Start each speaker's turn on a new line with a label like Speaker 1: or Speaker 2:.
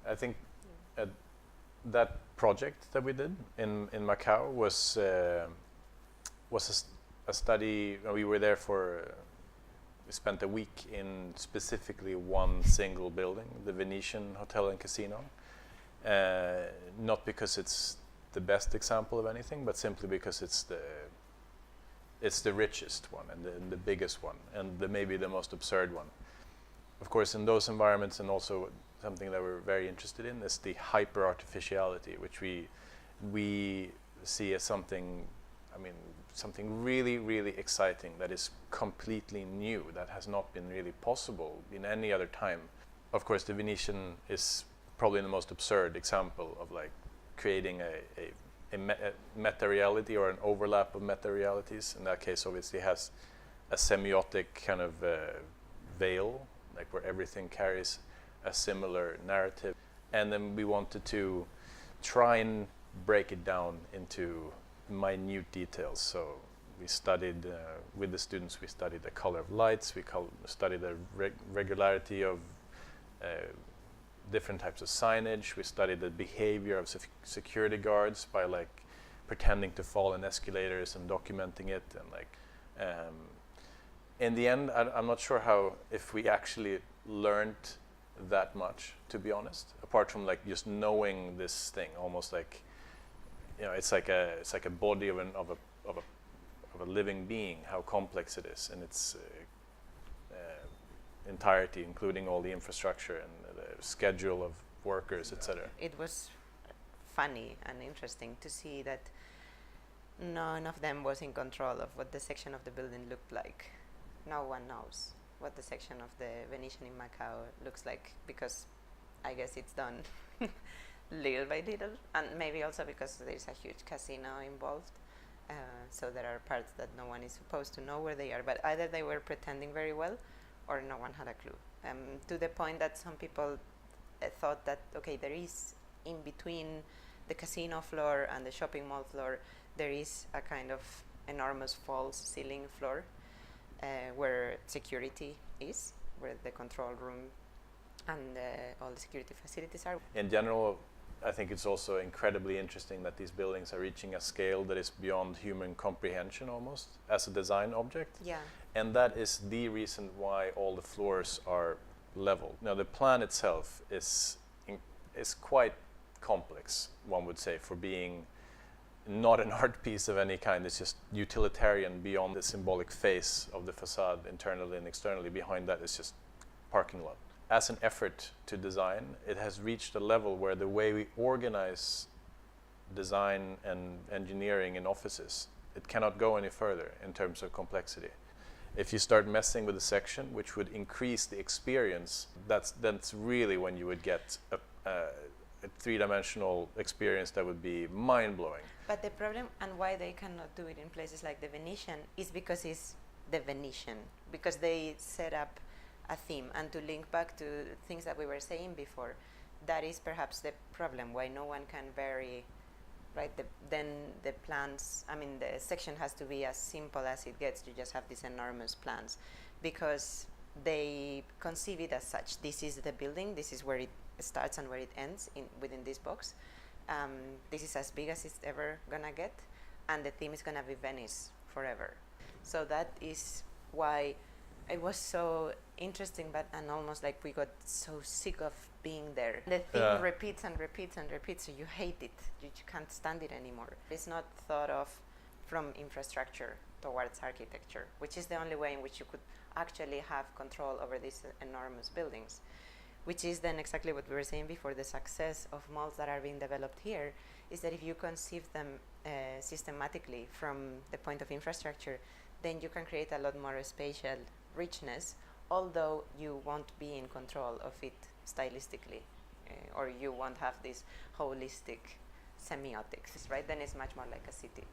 Speaker 1: I think that project that we did in Macau was a study. We were there for. We spent a week in specifically one single building, the Venetian Hotel and Casino. Not because it's the best example of anything, but simply because it's the richest one and the biggest one, and maybe the most absurd one. Of course, in those environments, and also something that we're very interested in is the hyper-artificiality, which we see as something, something really, really exciting that is completely new, that has not been really possible in any other time. Of course, the Venetian is probably the most absurd example of like creating a meta-reality or an overlap of meta-realities. In that case, obviously, has a semiotic kind of veil, like where everything carries a similar narrative. And then we wanted to try and break it down into minute details. So we studied, with the students, we studied the color of lights, we studied the regularity of different types of signage, we studied the behavior of security guards by like pretending to fall in escalators and documenting it, and like in the end I'm not sure if we actually learned that much, to be honest, apart from like just knowing this thing, almost like, it's like a body of a living being, how complex it is in its entirety, including all the infrastructure and the schedule of workers, etc.
Speaker 2: It was funny and interesting to see that none of them was in control of what the section of the building looked like. No one knows what the section of the Venetian in Macau looks like, because I guess it's done little by little, and maybe also because there's a huge casino involved, so there are parts that no one is supposed to know where they are, but either they were pretending very well or no one had a clue, to the point that some people thought that, okay, there is in between the casino floor and the shopping mall floor, there is a kind of enormous false ceiling floor where security is, where the control room and all the security facilities are.
Speaker 1: In general, I think it's also incredibly interesting that these buildings are reaching a scale that is beyond human comprehension almost as a design object.
Speaker 2: Yeah.
Speaker 1: And that is the reason why all the floors are level. Now, the plan itself is quite complex, one would say, for being not an art piece of any kind. It's just utilitarian beyond the symbolic face of the facade, internally and externally. Behind that is just parking lot. As an effort to design, it has reached a level where the way we organize design and engineering in offices, it cannot go any further in terms of complexity. If you start messing with a section, which would increase the experience, that's really when you would get a three-dimensional experience that would be mind-blowing.
Speaker 2: But the problem, and why they cannot do it in places like the Venetian, is because it's the Venetian, because they set up a theme. And to link back to things that we were saying before, that is perhaps the problem, why no one can vary, right? Then the plans, the section has to be as simple as it gets. You just have these enormous plans, because they conceive it as such. This is the building, this is where it starts and where it ends within this box. This is as big as it's ever gonna get, and the theme is gonna be Venice forever. So that is why it was so interesting, and almost like we got so sick of being there. The theme repeats and repeats and repeats, so you hate it. You can't stand it anymore. It's not thought of from infrastructure towards architecture, which is the only way in which you could actually have control over these enormous buildings, which is then exactly what we were saying before. The success of malls that are being developed here is that if you conceive them systematically from the point of infrastructure, then you can create a lot more spatial richness, although you won't be in control of it stylistically, or you won't have this holistic semiotics, right? Then it's much more like a city.